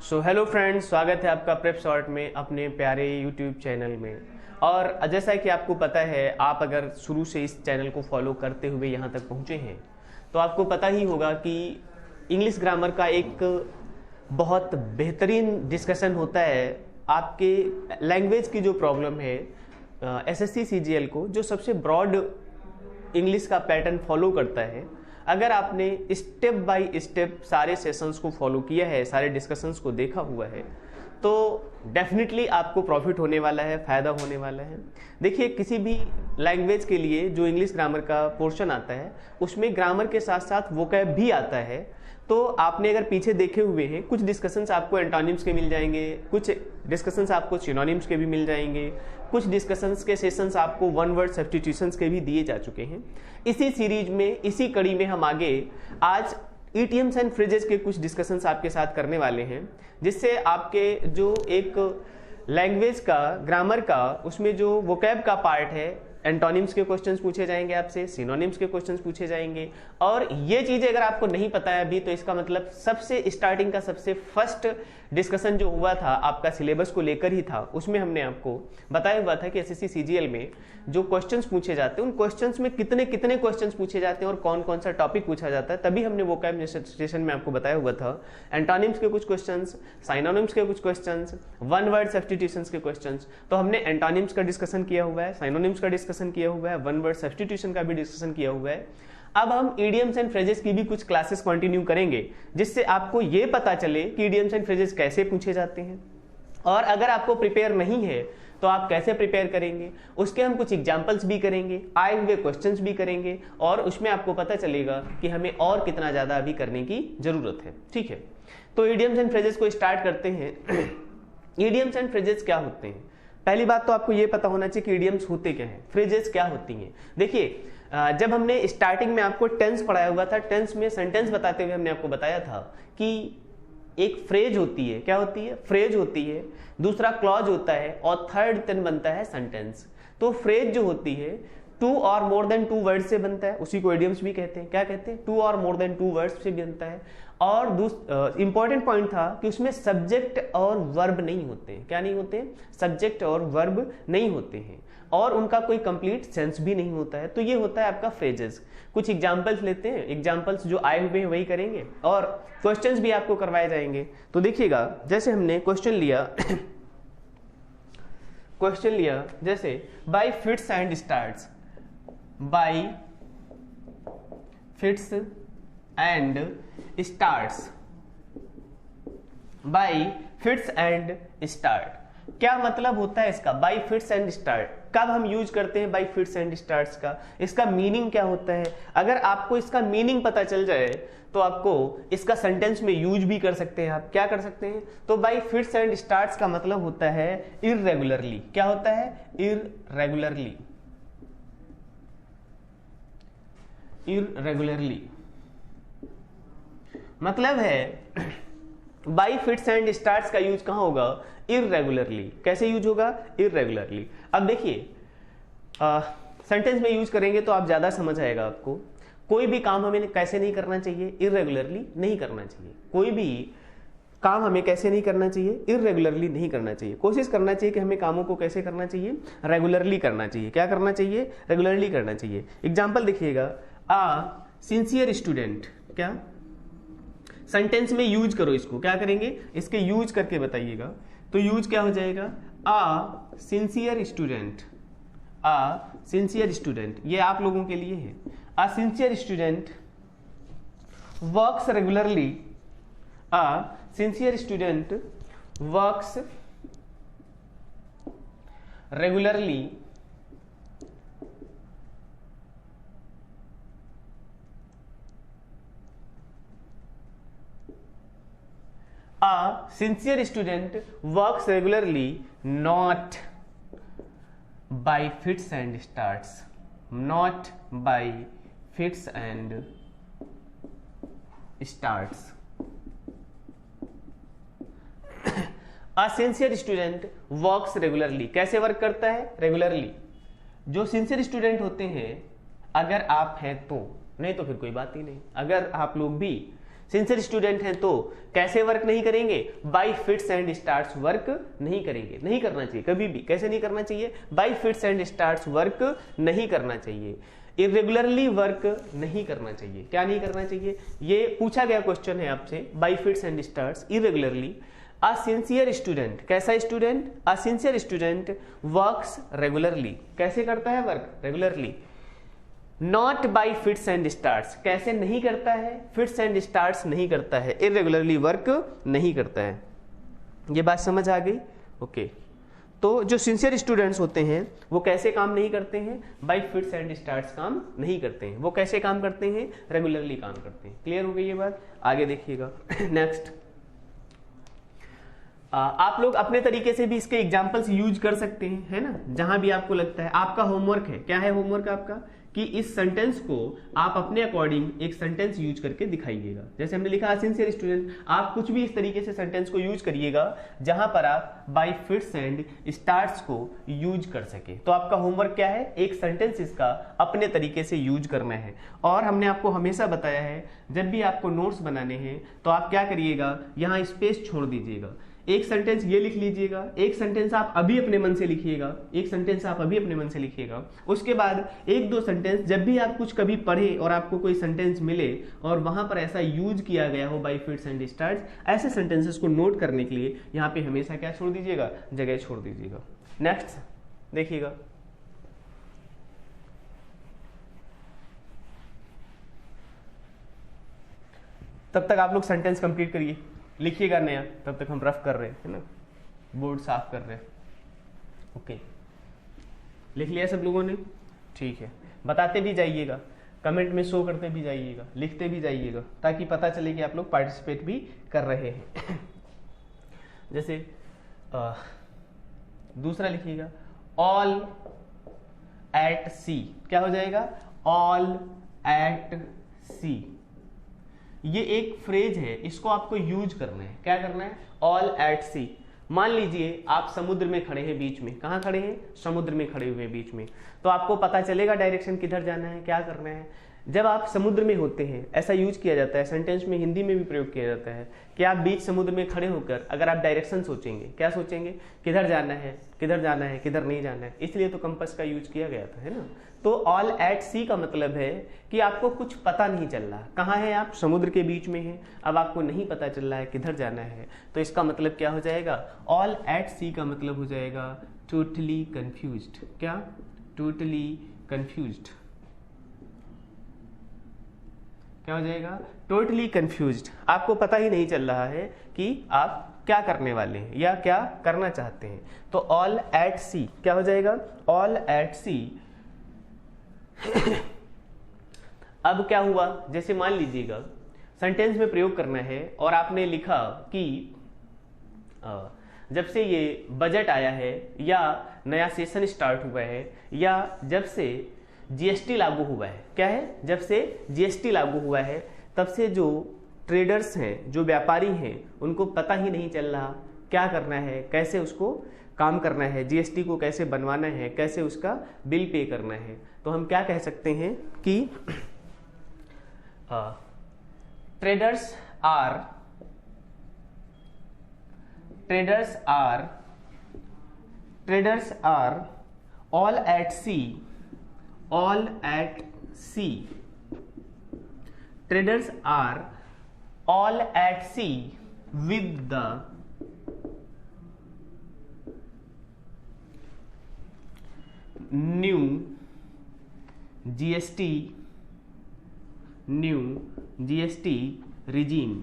Hello friends, स्वागत है आपका प्रेप शॉर्ट में अपने प्यारे यूट्यूब चैनल में। और जैसा कि आपको पता है, आप अगर शुरू से इस चैनल को फॉलो करते हुए यहाँ तक पहुँचे हैं तो आपको पता ही होगा कि इंग्लिश ग्रामर का एक बहुत बेहतरीन डिस्कशन होता है आपके लैंग्वेज की जो प्रॉब्लम है एसएससी सीजीएल को, जो सबसे ब्रॉड इंग्लिश का पैटर्न फॉलो करता है। अगर आपने स्टेप बाय स्टेप सारे सेशंस को फॉलो किया है, सारे डिस्कशंस को देखा हुआ है, तो डेफिनेटली आपको प्रॉफिट होने वाला है, फायदा होने वाला है। देखिए, किसी भी लैंग्वेज के लिए जो इंग्लिश ग्रामर का पोर्शन आता है उसमें ग्रामर के साथ साथ वोकैब भी आता है। तो आपने अगर पीछे देखे हुए हैं, कुछ डिस्कशंस आपको एंटोनिम्स के मिल जाएंगे, कुछ डिस्कशंस आपको सिनोनिम्स के भी मिल जाएंगे, कुछ डिस्कशंस के सेशंस आपको वन वर्ड सब्स्टिट्यूशंस के भी दिए जा चुके हैं। इसी सीरीज में, इसी कड़ी में हम आगे आज ईडियम्स एंड फ्रेजेस के कुछ डिस्कशंस आपके साथ करने वाले हैं, जिससे आपके जो एक लैंग्वेज का, ग्रामर का, उसमें जो वोकैब का पार्ट है, एंटोनिम्स के क्वेश्चंस पूछे जाएंगे आपसे, सिनोनिम्स के क्वेश्चंस पूछे जाएंगे। और ये चीजें अगर आपको नहीं पता है अभी, तो इसका मतलब सबसे स्टार्टिंग का सबसे फर्स्ट डिस्कशन जो हुआ था आपका सिलेबस को लेकर ही था। उसमें हमने आपको बताया हुआ था कि एसएससी सीजीएल में जो क्वेश्चंस पूछे जाते हैं, उन क्वेश्चंस में कितने कितने क्वेश्चंस पूछे जाते हैं और कौन कौन सा टॉपिक पूछा जाता है। तभी हमने वोकैब सेशन में आपको बताया हुआ था एंटोनिम्स के कुछ क्वेश्चंस, साइनोनिम्स के कुछ क्वेश्चंस, वन वर्ड सब्स्टिट्यूशंस के क्वेश्चंस। तो हमने एंटोनिम्स का डिस्कशन किया हुआ है, साइनोनिम्स का डिस्कशन किया हुआ है, वन वर्ड सब्स्टिट्यूशन का भी डिस्कशन किया हुआ है। अब हम इडियम्स एंड फ्रेजेस की भी कुछ क्लासेस कंटिन्यू करेंगे, जिससे आपको ये पता चले कि इडियम्स एंड फ्रेजेस कैसे पूछे जाते हैं, और अगर आपको प्रिपेयर नहीं है तो आप कैसे प्रिपेयर करेंगे। उसके हम कुछ एग्जांपल्स भी करेंगे, आए हुए क्वेश्चंस भी करेंगे, और उसमें आपको पता चलेगा कि हमें और कितना ज्यादा अभी करने की जरूरत है। ठीक है, तो इडियम्स एंड फ्रेजेस को स्टार्ट करते हैं। इडियम्स एंड फ्रेजेस क्या होते हैं? पहली बात तो आपको यह पता होना चाहिए कि इडियम्स होते क्या हैं, फ्रेजेस क्या होती हैं। देखिए, जब हमने स्टार्टिंग में आपको टेंस पढ़ाया हुआ था, टेंस में सेंटेंस बताते हुए हमने आपको बताया था कि एक फ्रेज होती है, क्या होती है? फ्रेज होती है, दूसरा क्लॉज होता है, और थर्ड देन बनता है सेंटेंस। तो फ्रेज जो होती है टू और मोर देन टू वर्ड से बनता है, उसी को इडियम्स भी कहते हैं। क्या कहते हैं? टू और मोर देन टू वर्ड्स से बनता है। और इंपॉर्टेंट पॉइंट था कि उसमें सब्जेक्ट और वर्ब नहीं होते हैं। क्या नहीं होते? सब्जेक्ट और वर्ब नहीं होते हैं, और उनका कोई कंप्लीट सेंस भी नहीं होता है। तो ये होता है आपका फ्रेजेस। कुछ एग्जांपल्स लेते हैं, एग्जांपल्स जो आए हुए हैं वही करेंगे, और क्वेश्चंस भी आपको करवाए जाएंगे। तो देखिएगा, जैसे हमने क्वेश्चन लिया क्वेश्चन लिया जैसे bye fits and starts, bye fits and starts, bye fits and start. क्या मतलब होता है इसका? बाय फिट्स एंड स्टार्ट कब हम यूज करते हैं? बाय फिट्स एंड स्टार्ट्स का इसका मीनिंग क्या होता है? अगर आपको इसका मीनिंग पता चल जाए तो आपको इसका सेंटेंस में यूज भी कर सकते हैं। आप क्या कर सकते हैं? तो बाय फिट्स एंड स्टार्ट्स का मतलब होता है इररेगुलरली। क्या होता है? इररेगुलरली। इररेगुलरली मतलब है बाय फिट्स एंड स्टार्ट्स का यूज कहां होगा? इररेगुलरली। कैसे यूज होगा? इररेगुलरली। अब देखिए, सेंटेंस में यूज करेंगे तो आप ज्यादा समझ आएगा आपको। कोई भी काम हमें कैसे नहीं करना चाहिए? इररेगुलरली नहीं करना चाहिए। कोई भी काम हमें कैसे नहीं करना चाहिए? इररेगुलरली नहीं करना चाहिए। कोशिश करना चाहिए कि हमें कामों को कैसे करना चाहिए? रेगुलरली करना चाहिए। क्या करना चाहिए? रेगुलरली करना चाहिए। एग्जाम्पल देखिएगा, आ सिंसियर स्टूडेंट। क्या सेंटेंस में यूज करो इसको, क्या करेंगे? इसके यूज करके बताइएगा। तो यूज क्या हो जाएगा? A sincere student. A sincere student, ये आप लोगों के लिए है। A sincere student works regularly. A sincere student works regularly A sincere student works regularly, not by fits and starts. Not by fits and starts. A sincere student works regularly. कैसे work करता है? Regularly. जो sincere student होते हैं, अगर आप हैं तो, नहीं तो फिर कोई बात ही नहीं। अगर आप लोग भी सिंसियर स्टूडेंट हैं तो कैसे वर्क नहीं करेंगे, bye fits and starts work नहीं करेंगे, नहीं करना चाहिए कभी भी। कैसे नहीं करना चाहिए, bye fits and starts work नहीं करना चाहिए, इरेगुलरली वर्क नहीं करना चाहिए। क्या नहीं करना चाहिए, ये पूछा गया क्वेश्चन है आपसे, by fits and starts irregularly. A sincere student, कैसा student, a sincere student works regularly, कैसे करता है work, regularly. Not by fits and starts, कैसे नहीं करता है, फिट्स एंड स्टार्ट्स नहीं करता है, इरेगुलरली वर्क नहीं करता है। ये बात समझ आ गई, ओके। तो जो सिंसियर स्टूडेंट्स होते हैं वो कैसे काम नहीं करते हैं, बाई फिट्स एंड स्टार्ट्स काम नहीं करते हैं, वो कैसे काम करते हैं, रेगुलरली काम करते हैं। क्लियर हो गई ये बात, आगे देखिएगा। नेक्स्ट, आप लोग अपने तरीके से भी इसके एग्जाम्पल्स यूज कर सकते हैं, है ना, जहां भी आपको लगता है। आपका होमवर्क है, क्या है होमवर्क आपका, कि इस सेंटेंस को आप अपने अकॉर्डिंग एक सेंटेंस यूज करके दिखाइएगा। जैसे हमने लिखा सिंसियर स्टूडेंट, आप कुछ भी इस तरीके से सेंटेंस को यूज करिएगा जहां पर आप बाय फिट्स एंड स्टार्ट्स को यूज कर सके। तो आपका होमवर्क क्या है, एक सेंटेंस इसका अपने तरीके से यूज करना है। और हमने आपको हमेशा बताया है, जब भी आपको नोट्स बनाने हैं तो आप क्या करिएगा, यहाँ स्पेस छोड़ दीजिएगा। एक सेंटेंस ये लिख लीजिएगा, एक सेंटेंस आप अभी अपने मन से लिखिएगा, एक सेंटेंस आप अभी अपने मन से लिखिएगा। उसके बाद एक दो सेंटेंस जब भी आप कुछ कभी पढ़े और आपको कोई सेंटेंस मिले और वहां पर ऐसा यूज किया गया हो बाय फिट्स एंड स्टार्ट्स, ऐसे सेंटेंसेस को नोट करने के लिए यहाँ पे हमेशा क्या छोड़ दीजिएगा, जगह छोड़ दीजिएगा। नेक्स्ट देखिएगा, तब तक आप लोग सेंटेंस कंप्लीट करिए, लिखिएगा नया, तब तक हम रफ कर रहे हैं, है ना, बोर्ड साफ कर रहे हैं। ओके, लिख लिया सब लोगों ने, ठीक है। बताते भी जाइएगा, कमेंट में शो करते भी जाइएगा, लिखते भी जाइएगा, ताकि पता चले कि आप लोग पार्टिसिपेट भी कर रहे हैं। जैसे दूसरा लिखिएगा, ऑल एट सी, क्या हो जाएगा, ऑल एट सी। ये एक फ्रेज है, इसको आपको यूज करना है। क्या करना है, ऑल एट सी। मान लीजिए आप समुद्र में खड़े हैं बीच में, कहाँ खड़े हैं, समुद्र में खड़े हुए हैं बीच में, तो आपको पता चलेगा डायरेक्शन किधर जाना है, क्या करना है। जब आप समुद्र में होते हैं, ऐसा यूज किया जाता है सेंटेंस में, हिंदी में भी प्रयोग किया जाता है कि आप बीच समुद्र में खड़े होकर अगर आप डायरेक्शन सोचेंगे, क्या सोचेंगे, किधर जाना है, किधर जाना है, किधर नहीं जाना है, इसलिए तो कंपास का यूज किया गया था, है ना। तो ऑल एट सी का मतलब है कि आपको कुछ पता नहीं चल रहा, कहाँ है आप, समुद्र के बीच में हैं, अब आपको नहीं पता चल रहा है किधर जाना है, तो इसका मतलब क्या हो जाएगा, ऑल एट सी का मतलब हो जाएगा टोटली कंफ्यूज्ड। क्या, टोटली कंफ्यूज्ड, क्या हो जाएगा, टोटली कंफ्यूज्ड। आपको पता ही नहीं चल रहा है कि आप क्या करने वाले हैं या क्या करना चाहते हैं। तो ऑल एट सी क्या हो जाएगा, ऑल एट सी। अब क्या हुआ, जैसे मान लीजिएगा सेंटेंस में प्रयोग करना है और आपने लिखा कि जब से ये बजट आया है या नया सेशन स्टार्ट हुआ है या जब से जीएसटी लागू हुआ है, क्या है, जब से जीएसटी लागू हुआ है तब से जो ट्रेडर्स हैं, जो व्यापारी हैं, उनको पता ही नहीं चल रहा क्या करना है, कैसे उसको काम करना है, जीएसटी को कैसे बनवाना है, कैसे उसका बिल पे करना है। तो हम क्या कह सकते हैं कि traders are all at sea, all at sea. Traders are all at sea with the new GST regime.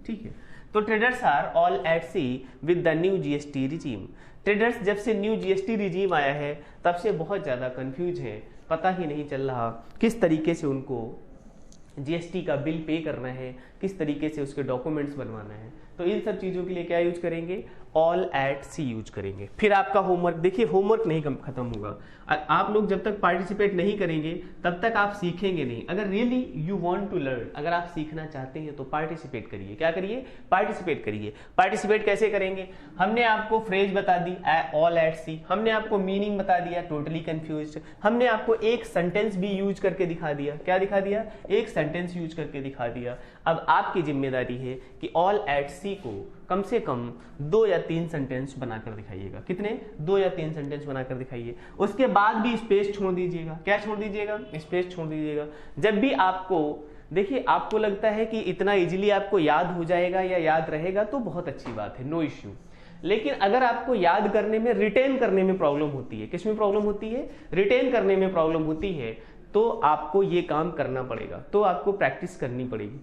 ठीक है, तो traders are all at sea with the new GST regime. Traders जब से न्यू जीएसटी रिजीम आया है तब से बहुत ज्यादा कंफ्यूज है, पता ही नहीं चल रहा किस तरीके से उनको जीएसटी का बिल पे करना है, किस तरीके से उसके डॉक्यूमेंट्स बनवाना है, तो इन सब चीज़ों के लिए क्या यूज करेंगे, ऑल एट सी यूज करेंगे। फिर आपका होमवर्क, देखिए होमवर्क नहीं खत्म होगा, आप लोग जब तक पार्टिसिपेट नहीं करेंगे तब तक आप सीखेंगे नहीं। अगर really you want to learn, अगर आप सीखना चाहते हैं तो पार्टिसिपेट करिए। क्या करिए, पार्टिसिपेट करिए। पार्टिसिपेट कैसे करेंगे, हमने आपको फ्रेज बता दी ऑल एट सी, हमने आपको मीनिंग बता दिया टोटली कंफ्यूज्ड, हमने आपको एक सेंटेंस भी यूज करके दिखा दिया। क्या दिखा दिया, एक सेंटेंस यूज करके दिखा दिया। अब आपकी जिम्मेदारी है कि ऑल एट सी को कम से कम 2 या 3 सेंटेंस बनाकर दिखाइएगा। कितने, 2 या 3 सेंटेंस बनाकर दिखाइए। उसके बाद भी स्पेस छोड़ दीजिएगा। क्या छोड़ दीजिएगा, स्पेस छोड़ दीजिएगा। जब भी आपको, देखिए आपको लगता है कि इतना इजीली आपको याद हो जाएगा या याद रहेगा तो बहुत अच्छी बात है, नो इश्यू। लेकिन अगर आपको याद करने में, रिटेन करने में प्रॉब्लम होती है, किस में प्रॉब्लम होती है, रिटेन करने में प्रॉब्लम होती है, तो आपको ये काम करना पड़ेगा, तो आपको प्रैक्टिस करनी पड़ेगी।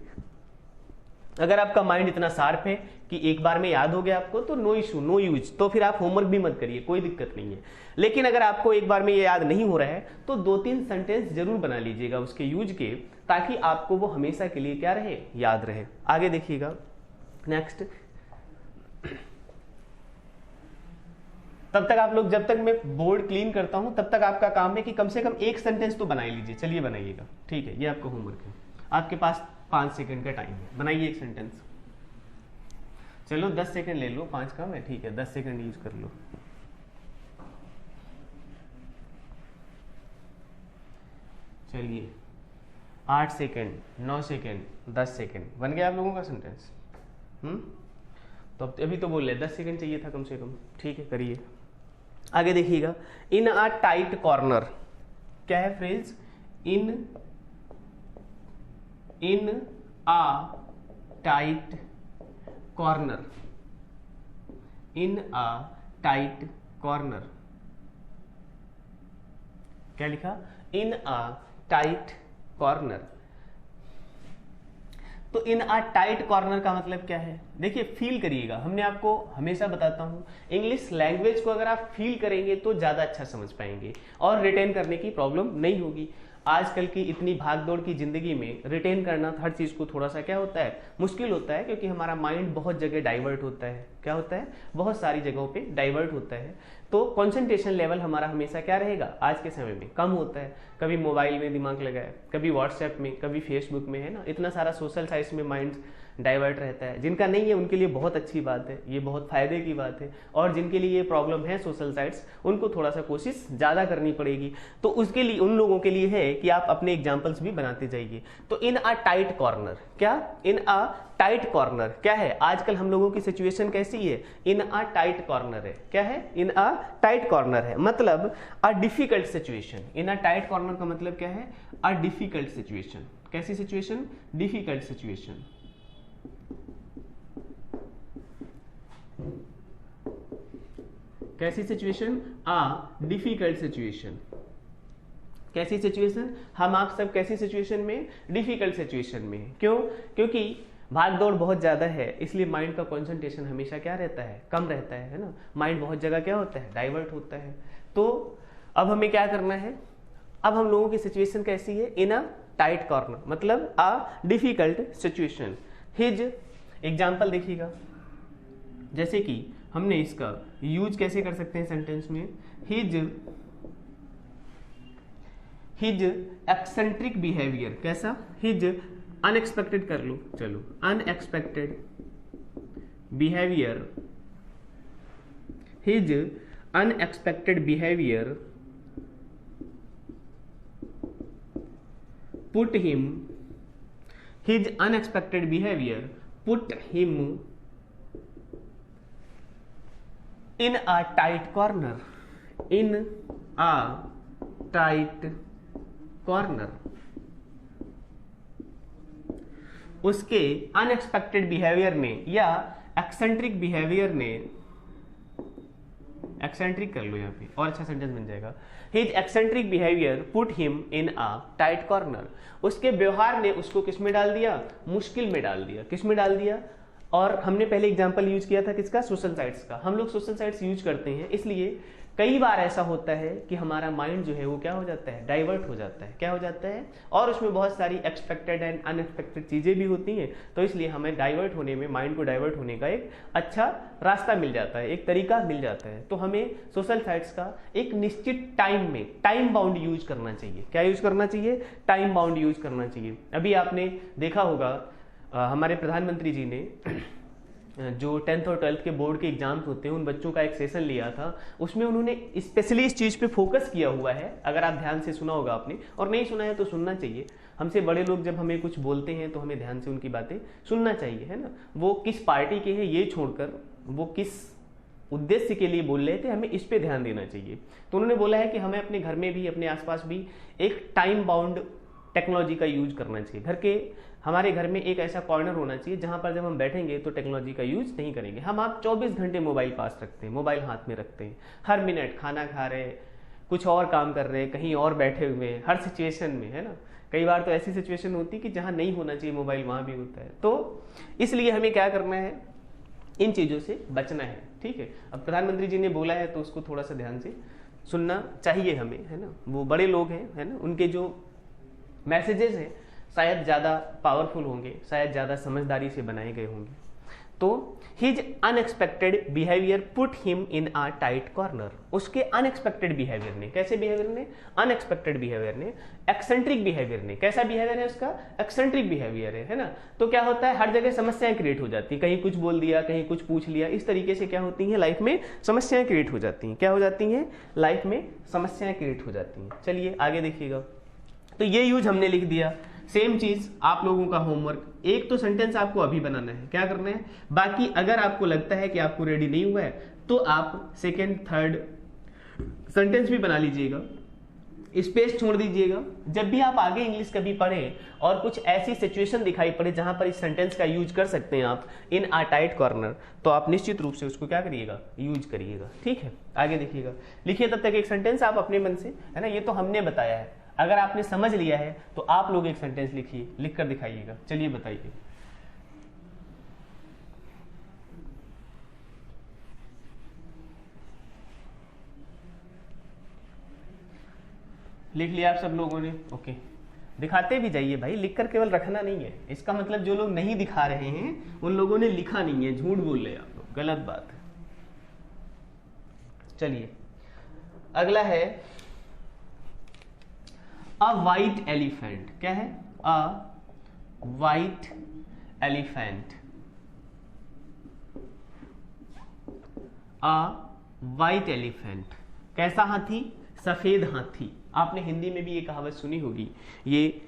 अगर आपका माइंड इतना शार्प है कि एक बार में याद हो गया आपको, तो नो इशू, नो यूज, तो फिर आप होमवर्क भी मत करिए, कोई दिक्कत नहीं है। लेकिन अगर आपको एक बार में ये याद नहीं हो रहा है तो 2-3 सेंटेंस जरूर बना लीजिएगा उसके यूज के, ताकि आपको वो हमेशा के लिए क्या रहे, याद रहे। आगे देखिएगा, नेक्स्ट। तब तक आप लोग, जब तक मैं बोर्ड क्लीन करता हूं तब तक आपका काम है कि कम से कम एक सेंटेंस तो बना ही लीजिए। चलिए बनाइएगा, ठीक है, ये आपका होमवर्क है। आपके पास 5 सेकंड का टाइम है, बनाइए एक सेंटेंस। चलो 10 सेकंड ले लो, 5 कम है, ठीक है, 10 सेकंड यूज कर लो। चलिए 8 सेकंड, 9 सेकंड, 10 सेकंड, बन गया आप लोगों का सेंटेंस। तो अभी तो बोल रहे 10 सेकंड चाहिए था कम से कम, ठीक है, करिए। आगे देखिएगा, इन अ टाइट कॉर्नर, क्या है phrase, in a tight corner, in a tight corner. क्या लिखा, इन अ टाइट कॉर्नर। तो इन अ टाइट कॉर्नर का मतलब क्या है, देखिए फील करिएगा। हमने आपको हमेशा बताता हूं, इंग्लिश लैंग्वेज को अगर आप फील करेंगे तो ज्यादा अच्छा समझ पाएंगे और रिटेन करने की प्रॉब्लम नहीं होगी। आजकल की इतनी भागदौड़ की जिंदगी में रिटेन करना हर चीज को थोड़ा सा क्या होता है, मुश्किल होता है, क्योंकि हमारा माइंड बहुत जगह डाइवर्ट होता है। क्या होता है, बहुत सारी जगहों पे डाइवर्ट होता है। तो कंसंट्रेशन लेवल हमारा हमेशा क्या रहेगा, आज के समय में कम होता है। कभी मोबाइल में दिमाग लगाए, कभी व्हाट्सएप में, कभी फेसबुक में, है ना, इतना सारा सोशल साइट्स में माइंड डाइवर्ट रहता है। जिनका नहीं है उनके लिए बहुत अच्छी बात है, ये बहुत फायदे की बात है। और जिनके लिए ये प्रॉब्लम है सोशल साइट्स, उनको थोड़ा सा कोशिश ज्यादा करनी पड़ेगी। तो उसके लिए, उन लोगों के लिए है कि आप अपने एग्जाम्पल्स भी बनाते जाइए। तो इन अ टाइट कॉर्नर, क्या, इन अ टाइट कॉर्नर क्या है, आजकल हम लोगों की सिचुएशन कैसी है, इन अ टाइट कॉर्नर है। क्या है, इन अ टाइट कॉर्नर है, मतलब a difficult situation. In a tight corner का मतलब क्या है, अ डिफिकल्ट सिचुएशन। कैसी सिचुएशन, डिफिकल्ट सिचुएशन। कैसी सिचुएशन, अ डिफिकल्ट सिचुएशन। कैसी सिचुएशन, हम आप सब कैसी सिचुएशन में, डिफिकल्ट सिचुएशन में। क्यों, क्योंकि भागदौड़ बहुत ज्यादा है, इसलिए माइंड का कंसंट्रेशन हमेशा क्या रहता है, कम रहता है ना। माइंड बहुत जगह क्या होता है, डाइवर्ट होता है। तो अब हमें क्या करना है, अब हम लोगों की सिचुएशन कैसी है, इन अ टाइट कॉर्नर, मतलब a difficult situation. His example देखिएगा, जैसे कि हमने इसका यूज कैसे कर सकते हैं सेंटेंस में, हिज एक्सेंट्रिक बिहेवियर। कैसा, हिज अनएक्सपेक्टेड कर लो, चलो, unexpected behaviour, his unexpected behaviour put him, his unexpected behaviour put him in a tight corner, in a tight corner. उसके अनएक्सपेक्टेड बिहेवियर ने या एक्सेंट्रिक बिहेवियर ने, एक्सेंट्रिक कर लो यहाँ पे और अच्छा सेंटेंस बन जाएगा, his eccentric behaviour put him in a tight corner. उसके व्यवहार ने उसको किस में डाल दिया, मुश्किल में डाल दिया। किस में डाल दिया, और हमने पहले एग्जांपल यूज किया था किसका, सोशल साइट्स का। हम लोग सोशल साइट्स यूज करते हैं, इसलिए कई बार ऐसा होता है कि हमारा माइंड जो है वो क्या हो जाता है, डाइवर्ट हो जाता है, क्या हो जाता है, और उसमें बहुत सारी एक्सपेक्टेड एंड अनएक्सपेक्टेड चीजें भी होती हैं। तो इसलिए हमें डाइवर्ट होने में, माइंड को डाइवर्ट होने का एक अच्छा रास्ता मिल जाता है, एक तरीका मिल जाता है। तो हमें सोशल साइट्स का एक निश्चित टाइम में टाइम बाउंड यूज करना चाहिए। क्या यूज करना चाहिए, टाइम बाउंड यूज करना चाहिए। अभी आपने देखा होगा हमारे प्रधानमंत्री जी ने जो 10th और 12th के बोर्ड के एग्जाम्स होते हैं उन बच्चों का एक सेशन लिया था, उसमें उन्होंने स्पेशली इस चीज़ पे फोकस किया हुआ है। अगर आप ध्यान से सुना होगा आपने, और नहीं सुना है तो सुनना चाहिए। हमसे बड़े लोग जब हमें कुछ बोलते हैं तो हमें ध्यान से उनकी बातें सुनना चाहिए, है ना। वो किस पार्टी के हैं ये छोड़कर वो किस उद्देश्य के लिए बोल रहे थे, हमें इस पे ध्यान देना चाहिए। तो उन्होंने बोला है कि हमें अपने घर में भी, अपने आसपास भी एक टाइम बाउंड टेक्नोलॉजी का यूज करना चाहिए। हमारे घर में एक ऐसा कॉर्नर होना चाहिए जहां पर जब हम बैठेंगे तो टेक्नोलॉजी का यूज नहीं करेंगे। हम आप 24 घंटे मोबाइल पास रखते हैं, मोबाइल हाथ में रखते हैं, हर मिनट खाना खा रहे, कुछ और काम कर रहे, कहीं और बैठे हुए हैं, हर सिचुएशन में, है ना। कई बार तो ऐसी सिचुएशन होती है कि जहां नहीं होना चाहिए मोबाइल वहां भी होता है। तो इसलिए हमें क्या करना है, इन चीजों से बचना है, ठीक है। अब प्रधानमंत्री जी ने बोला है तो उसको थोड़ा सा ध्यान से सुनना चाहिए हमें, है ना। वो बड़े लोग हैं, है ना, उनके जो मैसेजेस हैं शायद ज़्यादा पावरफुल होंगे, शायद ज़्यादा समझदारी से बनाए गए होंगे। तो his unexpected behaviour put him in a tight corner. उसके अनएक्सपेक्टेड बिहेवियर ने, कैसे बिहेवियर ने, अनएक्सपेक्टेड बिहेवियर ने, एक्सेंट्रिक बिहेवियर ने, कैसा बिहेवियर है उसका, एक्सेंट्रिक बिहेवियर है ना। तो क्या होता है, हर जगह समस्याएं क्रिएट हो जाती है, कहीं कुछ बोल दिया, कहीं कुछ पूछ लिया, इस तरीके से क्या होती है, लाइफ में समस्याएं क्रिएट हो जाती हैं। क्या हो जाती हैं, लाइफ में समस्याएं क्रिएट हो जाती हैं। चलिए आगे देखिएगा। तो ये यूज हमने लिख दिया। सेम चीज आप लोगों का होमवर्क, एक तो सेंटेंस आपको अभी बनाना है, क्या करना है। बाकी अगर आपको लगता है कि आपको रेडी नहीं हुआ है तो आप सेकेंड थर्ड सेंटेंस भी बना लीजिएगा, स्पेस छोड़ दीजिएगा। जब भी आप आगे इंग्लिश कभी पढ़ें और कुछ ऐसी सिचुएशन दिखाई पड़े जहां पर इस सेंटेंस का यूज कर सकते हैं आप, इन अ टाइट कॉर्नर, तो आप निश्चित रूप से उसको क्या करिएगा, यूज करिएगा, ठीक है। आगे देखिएगा, लिखिए तब तक एक सेंटेंस आप अपने मन से, है ना। ये तो हमने बताया है, अगर आपने समझ लिया है तो आप लोग एक सेंटेंस लिखिए, लिख कर दिखाइएगा। चलिए बताइए। लिख लिया आप सब लोगों ने, ओके। दिखाते भी जाइए भाई, लिखकर केवल रखना नहीं है। इसका मतलब जो लोग नहीं दिखा रहे हैं उन लोगों ने लिखा नहीं है, झूठ बोल रहे हैं आप लोग, गलत बात है। चलिए अगला है अ वाइट एलिफेंट। क्या है, अ वाइट एलिफेंट, अ वाइट एलिफेंट। कैसा हाथी, सफेद हाथी। आपने हिंदी में भी ये कहावत सुनी होगी, ये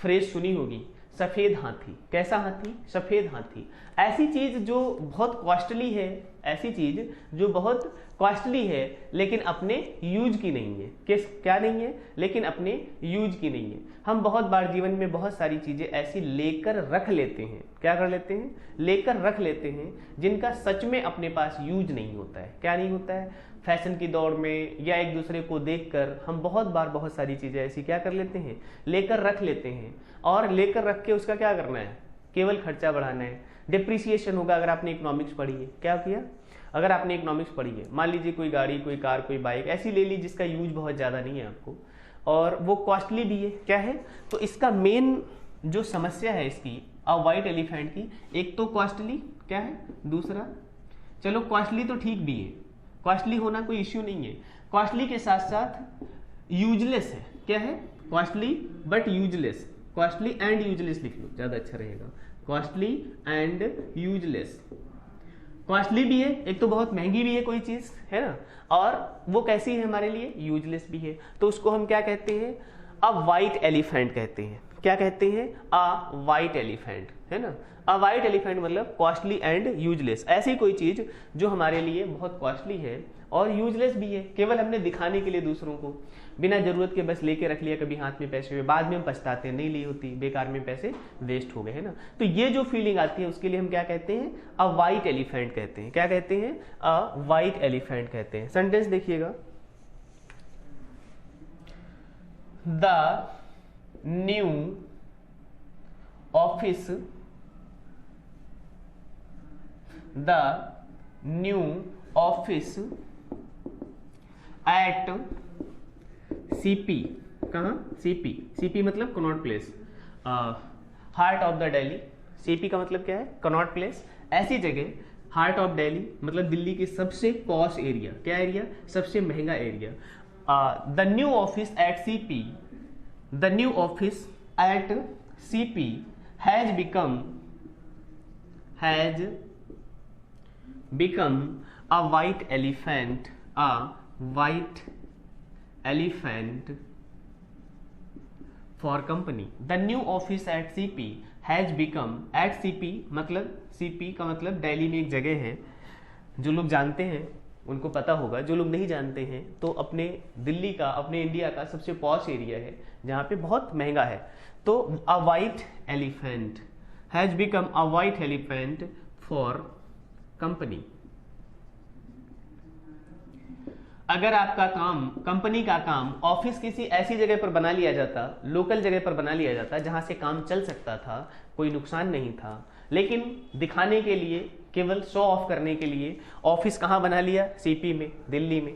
फ्रेज सुनी होगी, सफेद हाथी। कैसा हाथी, सफेद हाथी। ऐसी चीज जो बहुत कॉस्टली है, ऐसी चीज जो बहुत कॉस्टली है लेकिन अपने यूज की नहीं है। क्या नहीं है, लेकिन अपने यूज की नहीं है। हम बहुत बार जीवन में बहुत सारी चीजें ऐसी लेकर रख लेते हैं, क्या कर लेते हैं, लेकर रख लेते हैं, जिनका सच में अपने पास यूज नहीं होता है। क्या नहीं होता है, फैशन की दौड़ में या एक दूसरे को देखकर हम बहुत बार बहुत सारी चीजें ऐसी क्या कर लेते हैं, लेकर रख लेते हैं। और लेकर रख के उसका क्या करना है, केवल खर्चा बढ़ाना है, डिप्रिसिएशन होगा। अगर आपने इकोनॉमिक्स पढ़ी है, क्या किया, अगर आपने इकोनॉमिक्स पढ़ी है, मान लीजिए कोई गाड़ी, कोई कार, कोई बाइक ऐसी ले ली जिसका यूज बहुत ज्यादा नहीं है आपको और वो कॉस्टली भी है, क्या है, तो इसका मेन जो समस्या है इसकी, अ वाइट एलिफेंट की, एक तो कॉस्टली, क्या है, दूसरा, चलो कॉस्टली तो ठीक भी है, कॉस्टली होना कोई इश्यू नहीं है, कॉस्टली के साथ साथ यूजलेस है। क्या है, costly but useless, costly and useless लिख लो, ज्यादा अच्छा रहेगा, कॉस्टली एंड यूजलेस। कॉस्टली भी है, एक तो बहुत महंगी भी है कोई चीज, है ना, और वो कैसी है हमारे लिए, यूजलेस भी है। तो उसको हम क्या कहते हैं, अ वाइट एलिफेंट कहते हैं। क्या कहते हैं, अ वाइट एलिफेंट, है ना। अ वाइट एलिफेंट मतलब कॉस्टली एंड यूजलेस, ऐसी कोई चीज जो हमारे लिए बहुत कॉस्टली है और यूजलेस भी है, केवल हमने दिखाने के लिए दूसरों को, बिना जरूरत के बस लेके रख लिया कभी हाथ में पैसे हुए, बाद में हम पछताते हैं, नहीं ली होती, बेकार में पैसे वेस्ट हो गए, है ना। तो ये जो फीलिंग आती है उसके लिए हम क्या कहते हैं, अ वाइट एलिफेंट कहते हैं। क्या कहते हैं, अ वाइट एलिफेंट कहते हैं। सेंटेंस देखिएगा, the new office, the new office at CP, कहाँ, सीपी, सीपी मतलब Connaught place, heart of the Delhi, CP का मतलब क्या है, कनॉट प्लेस, ऐसी जगह, हार्ट ऑफ दिल्ली मतलब दिल्ली के सबसे पॉश एरिया, क्या एरिया, सबसे महंगा area, the new office at CP, the new office at CP has become a white elephant, a white elephant for company. The new office at CP has become, at CP मतलब, CP का मतलब दिल्ली में एक जगह है, जो लोग जानते हैं उनको पता होगा, जो लोग नहीं जानते हैं तो अपने दिल्ली का, अपने इंडिया का सबसे पॉश एरिया है जहाँ पे बहुत महंगा है। तो a white elephant has become a white elephant for company। अगर आपका काम, कंपनी का काम ऑफिस किसी ऐसी जगह पर बना लिया जाता, लोकल जगह पर बना लिया जाता जहां से काम चल सकता था, कोई नुकसान नहीं था, लेकिन दिखाने के लिए, केवल शो ऑफ करने के लिए ऑफिस कहां बना लिया, सीपी में, दिल्ली में।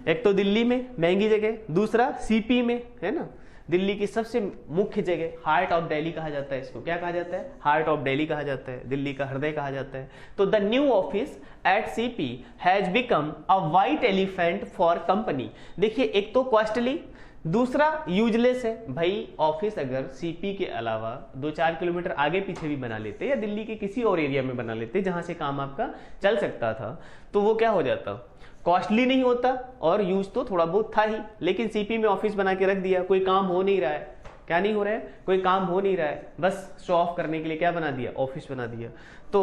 एक तो दिल्ली में महंगी जगह, दूसरा सीपी में, है ना, दिल्ली की सबसे मुख्य जगह, हार्ट ऑफ दिल्ली कहा जाता है इसको, क्या कहा जाता है, हार्ट ऑफ दिल्ली कहा जाता है, दिल्ली का हृदय कहा जाता है। तो the new office at CP has become a white elephant for company. देखिए, एक तो कॉस्टली, दूसरा यूजलेस है। भाई ऑफिस अगर सीपी के अलावा 2-4 किलोमीटर आगे पीछे भी बना लेते या दिल्ली के किसी और एरिया में बना लेते जहां से काम आपका चल सकता था, तो वो क्या हो जाता, कॉस्टली नहीं होता और यूज तो थोड़ा बहुत था ही। लेकिन सीपी में ऑफिस बना के रख दिया, कोई काम हो नहीं रहा है, क्या नहीं हो रहा है, कोई काम हो नहीं रहा है, बस शो ऑफ करने के लिए क्या बना दिया, ऑफिस बना दिया। तो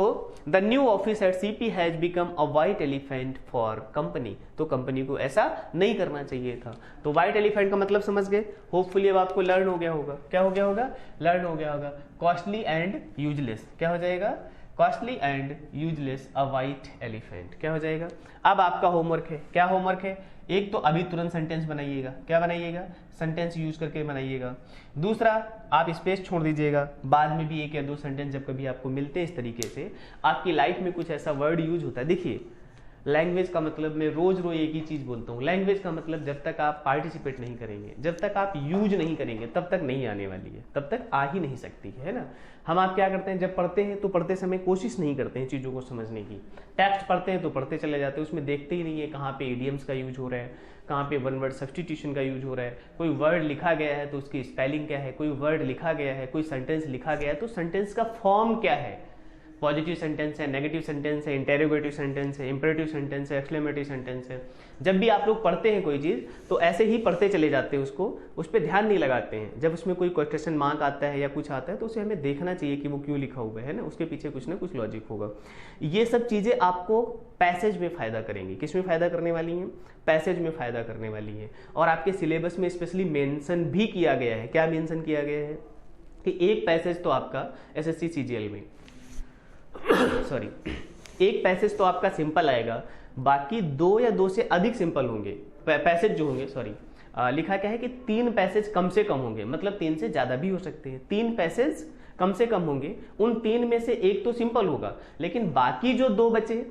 the new office at CP has become a white elephant for company. तो कंपनी को ऐसा नहीं करना चाहिए था। तो वाइट एलिफेंट का मतलब समझ गए, होपफुली अब आपको लर्न हो गया होगा। क्या हो गया होगा, लर्न हो गया होगा। कॉस्टली एंड यूजलेस, क्या हो जाएगा, costly and useless a white elephant, क्या हो जाएगा। अब आपका होमवर्क है, क्या होमवर्क है, एक तो अभी तुरंत सेंटेंस बनाइएगा, क्या बनाइएगा, सेंटेंस यूज करके बनाइएगा। दूसरा, आप स्पेस छोड़ दीजिएगा, बाद में भी 1 या 2 सेंटेंस जब कभी आपको मिलते हैं इस तरीके से, आपकी लाइफ में कुछ ऐसा वर्ड यूज होता है। देखिए, लैंग्वेज का मतलब, मैं रोज एक ही चीज बोलता हूँ, लैंग्वेज का मतलब जब तक आप पार्टिसिपेट नहीं करेंगे, जब तक आप यूज नहीं करेंगे, तब तक नहीं आने वाली है, तब तक आ ही नहीं सकती है ना। हम आप क्या करते हैं, जब पढ़ते हैं तो पढ़ते समय कोशिश नहीं करते हैं चीज़ों को समझने की। टेक्स्ट पढ़ते हैं तो पढ़ते चले जाते हैं, उसमें देखते ही नहीं है कहाँ पे इडियम्स का यूज हो रहा है, कहाँ पे वन वर्ड सब्सटीट्यूशन का यूज हो रहा है। कोई वर्ड लिखा गया है तो उसकी स्पेलिंग क्या है, कोई वर्ड लिखा गया है, कोई सेंटेंस लिखा गया है तो सेंटेंस का फॉर्म क्या है, पॉजिटिव सेंटेंस है, नेगेटिव सेंटेंस है, इंटेरोगेटिव सेंटेंस है, इंपरेटिव सेंटेंस है, एक्सक्लेमेटरी सेंटेंस है। जब भी आप लोग पढ़ते हैं कोई चीज़ तो ऐसे ही पढ़ते चले जाते हैं, उसको उस पर ध्यान नहीं लगाते हैं। जब उसमें कोई क्वेश्चन मार्क आता है या कुछ आता है तो उसे हमें देखना चाहिए कि वो क्यों लिखा हुआ है ना, उसके पीछे कुछ ना कुछ लॉजिक होगा। ये सब चीज़ें आपको पैसेज में फ़ायदा करेंगी। किस में फ़ायदा करने वाली हैं, पैसेज में फ़ायदा करने वाली है। और आपके सिलेबस में स्पेशली मेंशन भी किया गया है, क्या मेंशन किया गया है कि एक पैसेज तो आपका एसएससी सीजीएल में सॉरी एक पैसेज तो आपका सिंपल आएगा, बाकी 2 या 2 से अधिक सिंपल होंगे पैसेज जो होंगे। सॉरी, लिखा क्या है कि 3 पैसेज कम से कम होंगे, मतलब 3 से ज्यादा भी हो सकते हैं। 3 पैसेज कम से कम होंगे, उन 3 में से एक तो सिंपल होगा, लेकिन बाकी जो 2 बचे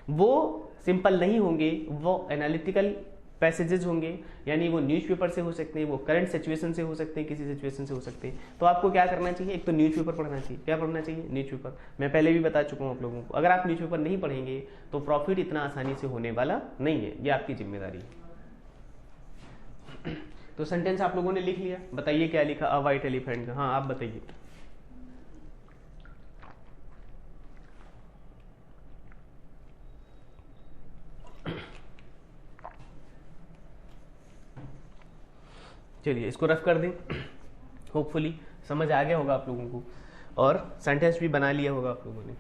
वो सिंपल नहीं होंगे, वो एनालिटिकल पैसेजेस होंगे, यानी वो न्यूज़पेपर से हो सकते हैं, वो करंट सिचुएशन से हो सकते हैं, किसी सिचुएशन से हो सकते हैं। तो आपको क्या करना चाहिए, एक तो न्यूज़पेपर पढ़ना चाहिए। क्या पढ़ना चाहिए, न्यूज़पेपर। मैं पहले भी बता चुका हूँ आप लोगों को, अगर आप न्यूज़पेपर नहीं पढ़ेंगे तो प्रॉफिट इतना आसानी से होने वाला नहीं है, ये आपकी जिम्मेदारी है। तो सेंटेंस आप लोगों ने लिख लिया, बताइए क्या लिखा, अ वाइट एलिफेंट का। हाँ, आप बताइए। चलिए इसको रफ कर दें, होपफुली समझ आ गया होगा आप लोगों को और सेंटेंस भी बना लिया होगा आप लोगों ने।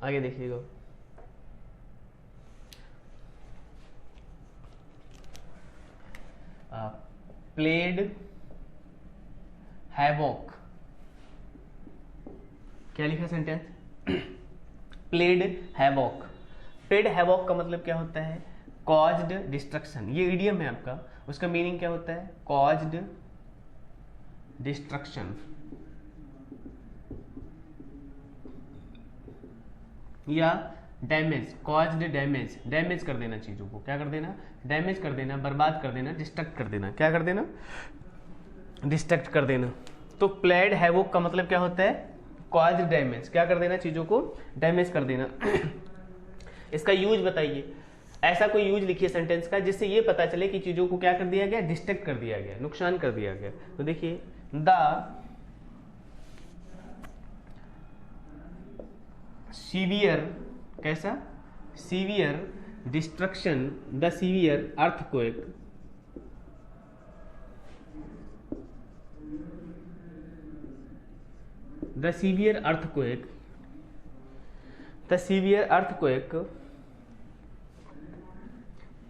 आगे देखिएगा, प्लेड हैवॉक, क्या लिखा sentence, played havoc. Played havoc का मतलब क्या होता है, कॉज्ड डिस्ट्रक्शन, ये इडियम है आपका, उसका मीनिंग क्या होता है? कॉज्ड डिस्ट्रक्शन या डैमेज, कॉज्ड डैमेज, डैमेज कर देना चीजों को, क्या कर देना? डैमेज कर देना, बर्बाद कर देना, डिस्ट्रक्ट कर देना, क्या कर देना? डिस्ट्रक्ट कर देना। तो प्लेड हैवोक का मतलब क्या होता है? कॉज्ड डैमेज, क्या कर देना? चीजों को डैमेज कर देना। इसका यूज बताइए, ऐसा कोई यूज लिखिए सेंटेंस का जिससे ये पता चले कि चीजों को क्या कर दिया गया? डिस्ट्रक्ट कर दिया गया, नुकसान कर दिया गया। तो देखिए, द सीवियर, कैसा? Severe destruction, the severe earthquake, the severe earthquake, the severe earthquake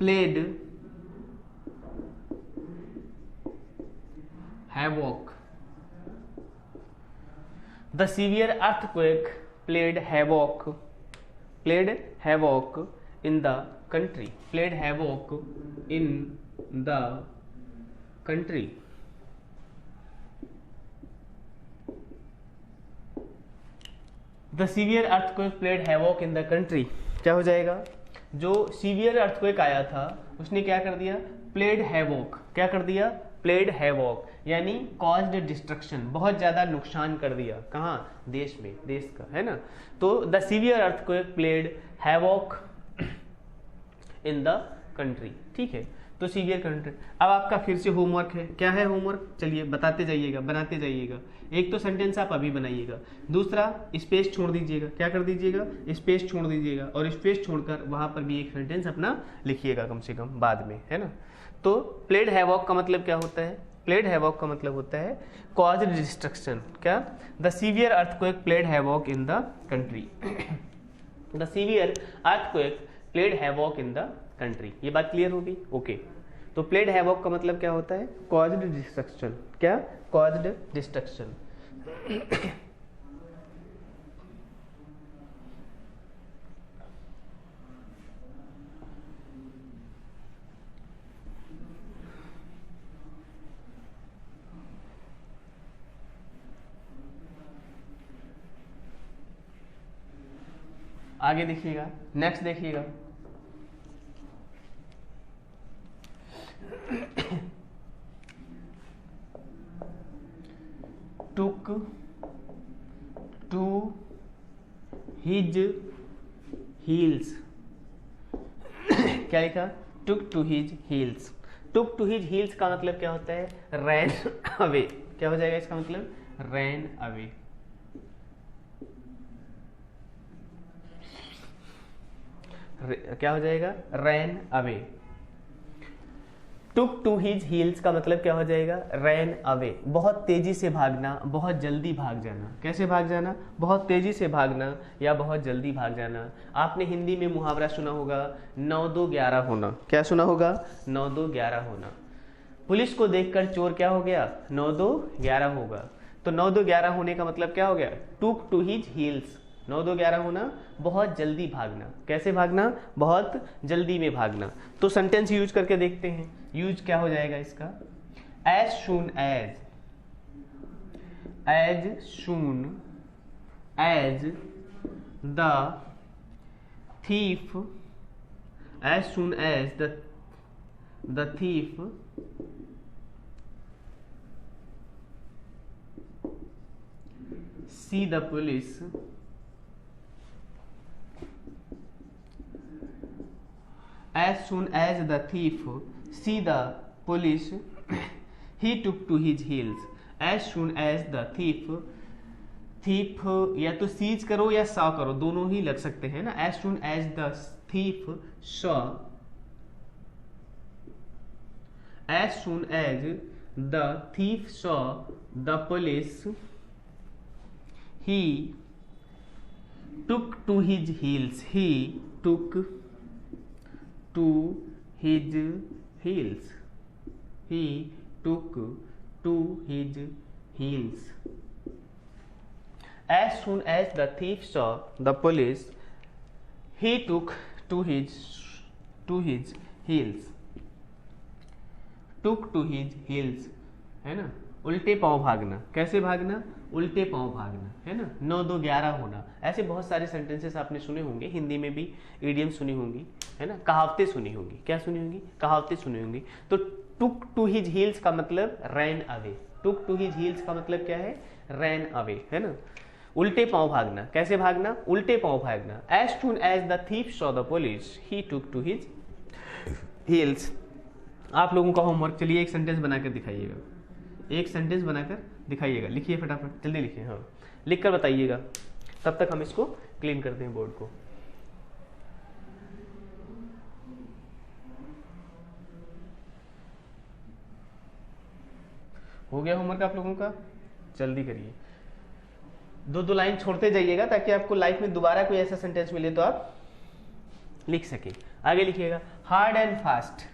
played havoc, the severe earthquake played havoc in the country, played havoc in the country। The severe earthquake played havoc in the country, क्या हो जाएगा? जो severe earthquake आया था उसने क्या कर दिया? प्लेड हैवोक, क्या कर दिया? प्लेड हैवोक, यानी कॉज्ड डिस्ट्रक्शन, बहुत ज्यादा नुकसान कर दिया। कहाँ? देश में, देश का, है ना। तो the severe earthquake played havoc in the country, ठीक है। तो सीवियर कंट्री। अब आपका फिर से होमवर्क है, क्या है होमवर्क? चलिए बताते जाइएगा, बनाते जाइएगा। एक तो सेंटेंस आप अभी बनाइएगा, दूसरा स्पेस छोड़ दीजिएगा, क्या कर दीजिएगा? स्पेस छोड़ दीजिएगा, और स्पेस छोड़कर वहां पर भी एक सेंटेंस अपना लिखिएगा कम से कम बाद में, है ना। तो प्लेड हैवॉक का मतलब क्या होता है? प्लेड हैवॉक का मतलब होता है कॉज्ड डिस्ट्रक्शन, क्या? The severe earthquake played havoc in the country, the severe earthquake played havoc in the country. ये बात क्लियर हो गई? ओके। तो प्लेड हैवॉक का मतलब क्या होता है? कॉज्ड डिस्ट्रक्शन, क्या? Caused destruction. आगे देखिएगा, नेक्स्ट देखिएगा। took to his heels, क्या लिखा? took to his heels, took to his heels का मतलब क्या होता है? ran away, क्या हो जाएगा इसका मतलब? ran away। क्या हो जाएगा? ran away। Took to his heels का मतलब क्या हो जाएगा? रैन अवे, बहुत तेजी से भागना, बहुत जल्दी भाग जाना। कैसे भाग जाना? बहुत तेजी से भागना या बहुत जल्दी भाग जाना। आपने हिंदी में मुहावरा सुना होगा, 9-2-11 होना। क्या सुना होगा? 9-2-11 होना। पुलिस को देखकर चोर क्या हो गया? 9-2-11 होगा। तो 9-2-11 होने का मतलब क्या हो गया? टुक टू हिज हील्स, 9-2-11 होना, बहुत जल्दी भागना। कैसे भागना? बहुत जल्दी में भागना। तो सेंटेंस यूज करके देखते हैं। यूज क्या हो जाएगा इसका? As soon as, as soon as the thief, as soon as the thief see the police, as soon as the thief see the police he took to his heels। as soon as the thief, thief या तो seize करो या saw करो, दोनों ही लग सकते हैं ना। as soon as the thief saw, as soon as the thief saw the police he took to his heels, he took to his heels, he took to his heels। as soon as the thief saw the police he took to his heels, took to his heels, है ना, उल्टे पांव भागना, कैसे भागना, उल्टे पांव भागना, है ना, 9 2 11 होना। ऐसे बहुत सारे सेंटेंसेस आपने सुने होंगे, हिंदी में भी इडियम सुनी होंगी, है ना, कहावतें सुनी होंगी। क्या सुनी होंगी, कहावतें सुनी होंगी। तो टुक टू हिज हील्स का मतलब ran away, took to his heels का मतलब क्या है, रैन अवे, है ना। उल्टे पांव भागना, कैसे भागना, उल्टे पांव भागना। As soon as the thief saw the police he took to his heels. आप लोगों का होमवर्क, चलिए एक सेंटेंस बनाकर दिखाइएगा, एक सेंटेंस बनाकर दिखाइएगा, लिखिए फटाफट, जल्दी लिखिए, हाँ लिख कर बताइएगा, तब तक हम इसको क्लीन करते हैं बोर्ड को। हो गया होमवर्क आप लोगों का, जल्दी करिए, 2 लाइन छोड़ते जाइएगा ताकि आपको लाइफ में दोबारा कोई ऐसा सेंटेंस मिले तो आप लिख सके। आगे लिखिएगा, हार्ड एंड फास्ट,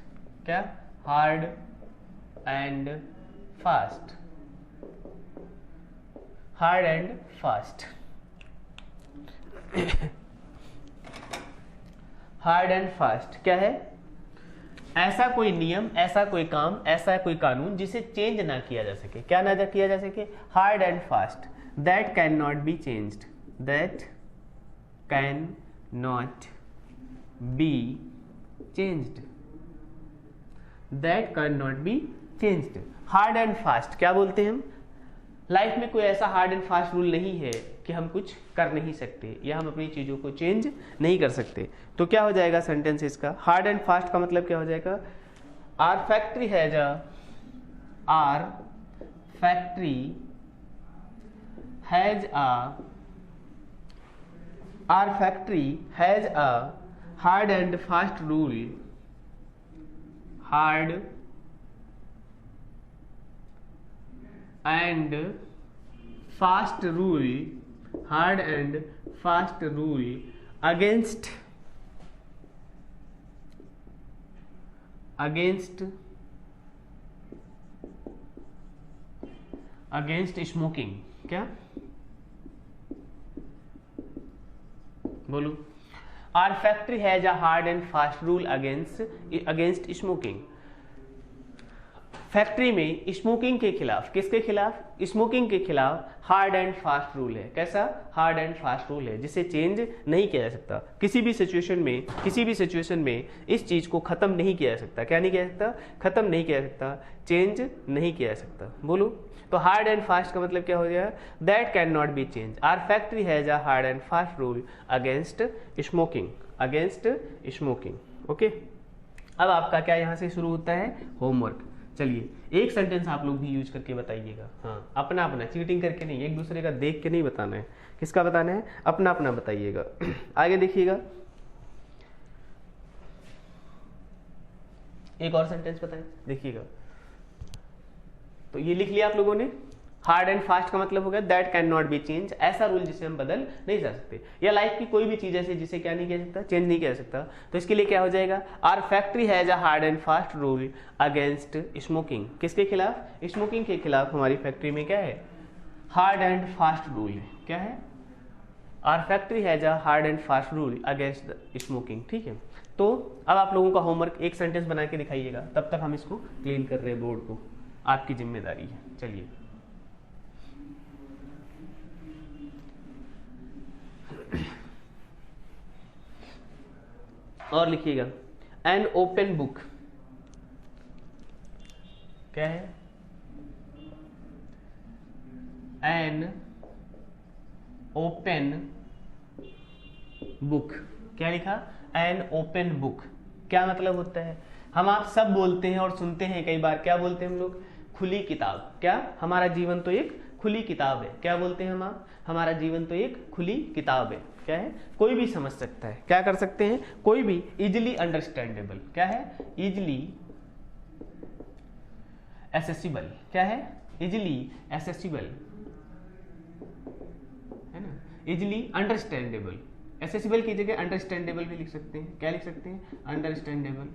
क्या, hard and fast, hard and fast, hard and fast क्या है, ऐसा कोई नियम, ऐसा कोई काम, ऐसा कोई कानून जिसे चेंज ना किया जा सके, क्या ना किया जा सके, hard and fast, that can not be changed, that can not be changed, that can not be changed. Hard and fast क्या बोलते हैं हम, लाइफ में कोई ऐसा हार्ड एंड फास्ट रूल नहीं है कि हम कुछ कर नहीं सकते या हम अपनी चीजों को चेंज नहीं कर सकते। तो क्या हो जाएगा सेंटेंस इसका, हार्ड एंड फास्ट का मतलब क्या हो जाएगा, our factory has a, our factory has a, our factory has a hard and fast rule, hard and fast rule, hard and fast rule against, against, against smoking, क्या बोलू, our factory has a hard and fast rule against smoking. Factory में smoking के खिलाफ, किसके खिलाफ, smoking के खिलाफ hard and fast rule है, कैसा, हार्ड एंड फास्ट रूल है जिसे चेंज नहीं किया जा सकता। किसी भी सिचुएशन में, किसी भी सिचुएशन में इस चीज को खत्म नहीं किया जा सकता, क्या नहीं किया जा सकता, खत्म नहीं किया जा सकता, चेंज नहीं किया जा सकता। बोलो, तो हार्ड एंड फास्ट का मतलब क्या हो गया, that can not be change, our factory has a hard and fast rule against smoking, against smoking. Okay, अब आपका क्या यहाँ से शुरू होता है, होमवर्क। चलिए एक सेंटेंस आप लोग भी यूज करके बताइएगा, हाँ अपना अपना, चीटिंग करके नहीं, एक दूसरे का देख के नहीं बताना है, किसका बताना है, अपना अपना बताइएगा। आगे देखिएगा, एक और सेंटेंस बताएं, देखिएगा। तो ये लिख लिया आप लोगों ने, हार्ड एंड फास्ट का मतलब हो गया that can not be change, ऐसा रूल जिसे हम बदल नहीं जा सकते, या लाइफ की कोई भी चीज ऐसी जिसे क्या नहीं किया सकता, चेंज नहीं किया जा सकता। तो इसके लिए क्या हो जाएगा, our factory has a hard and fast rule against smoking, किसके खिलाफ, स्मोकिंग के खिलाफ हमारी फैक्ट्री में क्या है, हार्ड एंड फास्ट रूल है, क्या है, our factory has a hard and fast rule against smoking. ठीक है, तो अब आप लोगों का होमवर्क एक सेंटेंस बना के दिखाइएगा, तब तक हम इसको क्लीन कर रहे हैं बोर्ड को, आपकी जिम्मेदारी है। चलिए और लिखिएगा, एन ओपन बुक, क्या है, एन ओपन बुक, क्या लिखा, एन ओपन बुक, क्या मतलब होता है, हम आप सब बोलते हैं और सुनते हैं कई बार, क्या बोलते हैं हम लोग, खुली किताब, क्या, हमारा जीवन तो एक खुली किताब है, क्या बोलते हैं हम आप, हमारा जीवन तो एक खुली किताब है, क्या है, कोई भी समझ सकता है, क्या कर सकते हैं, कोई भी, इजिली अंडरस्टैंडेबल, क्या है, इजिली एसेसिबल, क्या है, इजिली एसेसिबल, है ना, इजिली अंडरस्टैंडेबल, एसेसिबल की जगह अंडरस्टैंडेबल भी लिख सकते हैं, क्या लिख सकते हैं, अंडरस्टैंडेबल।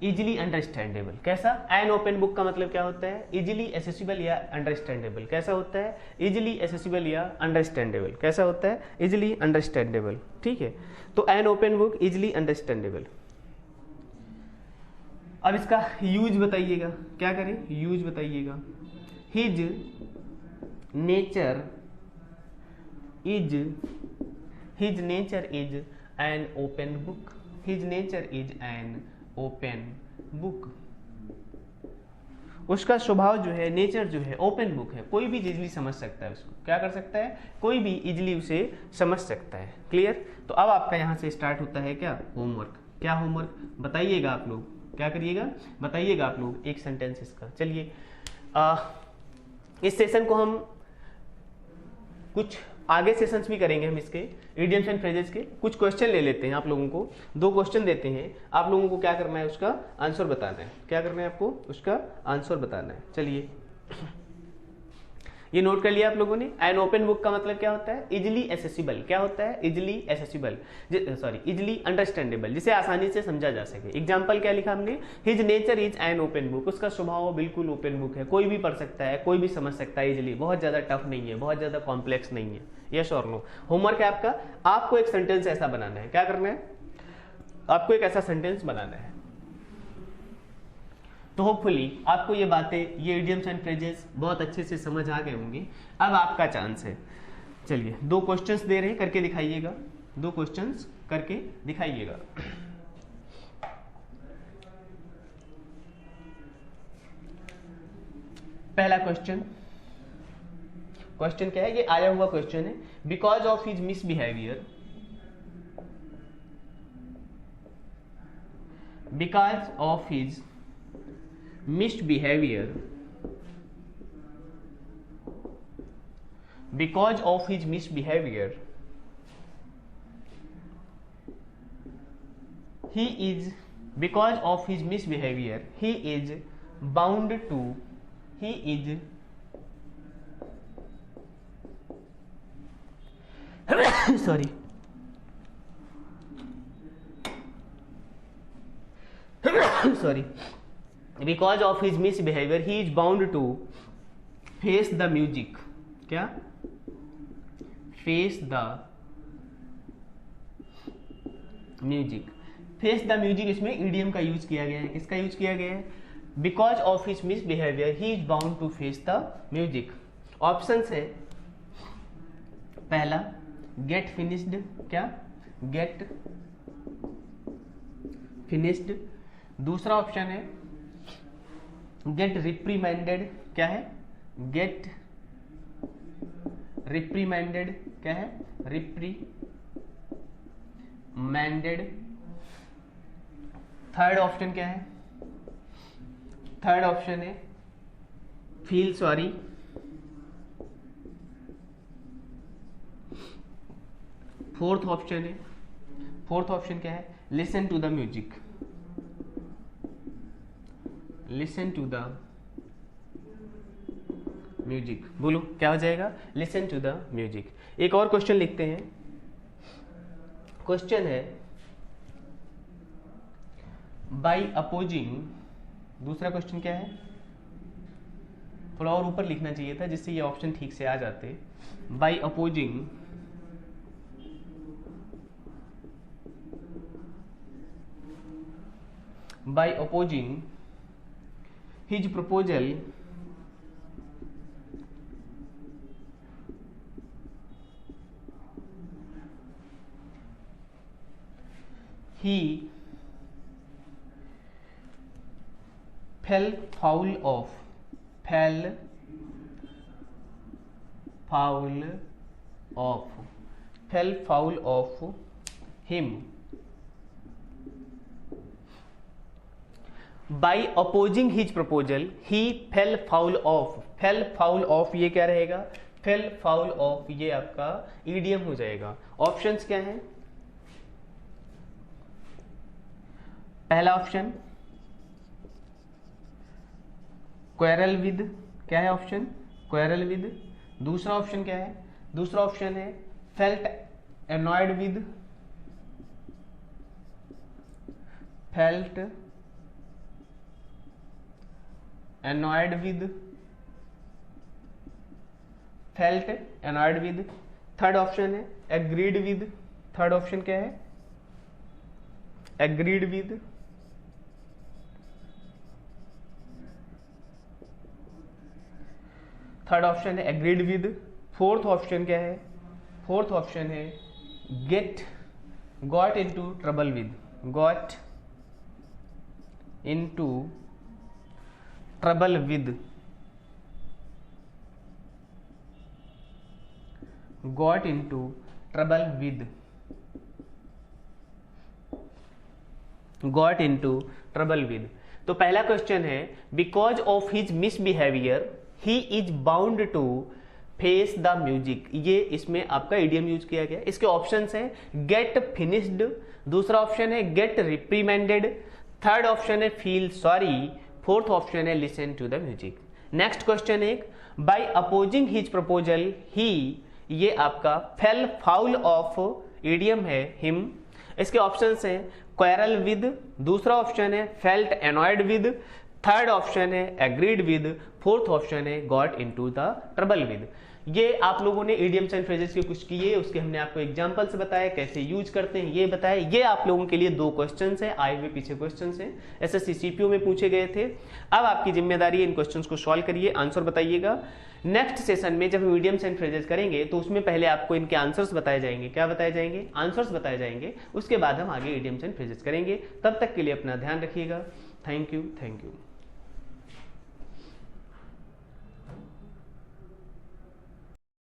Easily understandable. कैसा? एन ओपन बुक का मतलब क्या होता है? इजिली एसेसिबल या अंडरस्टैंडेबल। कैसा होता है? इजिली एसेसिबल या अंडरस्टैंडेबल। कैसा होता है? Easily understandable. ठीक है, तो an open book easily understandable. अब इसका यूज बताइएगा, क्या करें? यूज बताइएगा। His nature is an open book. His nature is an open book. उसका स्वभाव जो है, नेचर जो है, ओपन बुक है, कोई भी इजिली समझ सकता है उसको। क्या कर सकता है? कोई भी इजिली उसे समझ सकता है। क्लियर? तो अब आपका यहां से स्टार्ट होता है क्या? होमवर्क। क्या होमवर्क बताइएगा आप लोग? क्या करिएगा? बताइएगा आप लोग एक सेंटेंस इसका। चलिए, इस सेशन को हम कुछ आगे सेशंस भी करेंगे, हम इसके इडियम्स एंड फ्रेजेस के कुछ क्वेश्चन ले लेते हैं। आप लोगों को 2 क्वेश्चन देते हैं, आप लोगों को क्या करना है? उसका आंसर बताना है। क्या करना है आपको? उसका आंसर बताना है। चलिए, ये नोट कर लिया आप लोगों ने। एन ओपन बुक का मतलब क्या होता है? Easily accessible. क्या होता है? Easily accessible, sorry easily understandable, जिसे आसानी से समझा जा सके। एग्जाम्पल क्या लिखा हमने? His nature is an open book. उसका स्वभाव बिल्कुल ओपन बुक है, कोई भी पढ़ सकता है, कोई भी समझ सकता है इजिली। बहुत ज्यादा टफ नहीं है, बहुत ज्यादा कॉम्प्लेक्स नहीं है। यस और नो? होमवर्क है आपका, आपको एक सेंटेंस ऐसा बनाना है। क्या करना है? आपको एक ऐसा सेंटेंस बनाना है। तो होपफुली आपको ये बातें, ये इडियम्स एंड फ्रेजेस बहुत अच्छे से समझ आ गए होंगे। अब आपका चांस है। चलिए, 2 क्वेश्चंस दे रहे हैं, करके दिखाइएगा। 2 क्वेश्चंस करके दिखाइएगा। पहला क्वेश्चन क्या है? ये आया हुआ क्वेश्चन है। Because of his misbehaviour, because of his misbehavior, because of his misbehavior, because of his misbehavior, he is bound to sorry because of his misbehavior he is bound to face the music. क्या? face the music। face the music इसमें idiom का use किया गया है। किसका use किया गया है? because of his misbehavior he is bound to face the music। Options है, पहला get finished। क्या? get finished। दूसरा ऑप्शन है गेट रिप्रीमेंडेड। क्या है? Get reprimanded. क्या है? रिप्रीमेंडेड। थर्ड ऑप्शन क्या है? थर्ड ऑप्शन है फील सॉरी। फोर्थ ऑप्शन क्या है? Listen to the music. Listen to the music. बोलो क्या हो जाएगा? Listen to the music. एक और क्वेश्चन लिखते हैं। क्वेश्चन है बाय अपोजिंग। दूसरा क्वेश्चन क्या है? थोड़ा और ऊपर लिखना चाहिए था, जिससे ये ऑप्शन ठीक से आ जाते। By opposing his proposal he fell foul of him by opposing his proposal he fell foul of ये क्या रहेगा? fell foul of ये आपका ईडियम हो जाएगा। ऑप्शंस क्या हैं? पहला ऑप्शन क्वेरल विद। क्या है ऑप्शन? Quarrel with. दूसरा ऑप्शन क्या है? दूसरा ऑप्शन है felt annoyed with. Felt annoyed with, felt annoyed with। Third option है agreed with, थर्ड ऑप्शन क्या है, agreed with। थर्ड ऑप्शन है agreed with। फोर्थ ऑप्शन क्या है, फोर्थ ऑप्शन है got into trouble with, got into trouble with, got into trouble with, got into trouble with। तो पहला question है because of his misbehaviour he is bound to face the music, ये इसमें आपका idiom use किया गया। इसके ऑप्शंस हैं गेट फिनिश्ड, दूसरा ऑप्शन है गेट रिप्रीमेंडेड, थर्ड ऑप्शन है फील सॉरी, फोर्थ ऑप्शन है listen to the music. Next question है by opposing his proposal he, ये आपका फेल फाउल ऑफ इडियम है हिम। इसके ऑप्शंस हैं क्वेरल विद, दूसरा ऑप्शन है felt annoyed with, third option है एग्रीड विद, फोर्थ ऑप्शन है got into the trouble with. ये आप लोगों ने इडियम्स एंड फ्रेजेस के कुछ किए, उसके हमने आपको एग्जांपल्स बताए, कैसे यूज करते हैं ये बताए। ये आप लोगों के लिए 2 क्वेश्चंस हैं, आए हुए पीछे क्वेश्चंस हैं, एसएससी सीपीओ में पूछे गए थे। अब आपकी जिम्मेदारी है इन क्वेश्चंस को सॉल्व करिए, आंसर बताइएगा। नेक्स्ट सेशन में जब हम इडियम्स एंड फ्रेजेस करेंगे तो उसमें पहले आपको इनके आंसर्स बताए जाएंगे। क्या बताए जाएंगे? आंसर्स बताए जाएंगे। उसके बाद हम आगे इडियम्स एंड फ्रेजेस करेंगे। तब तक के लिए अपना ध्यान रखिएगा। Thank you.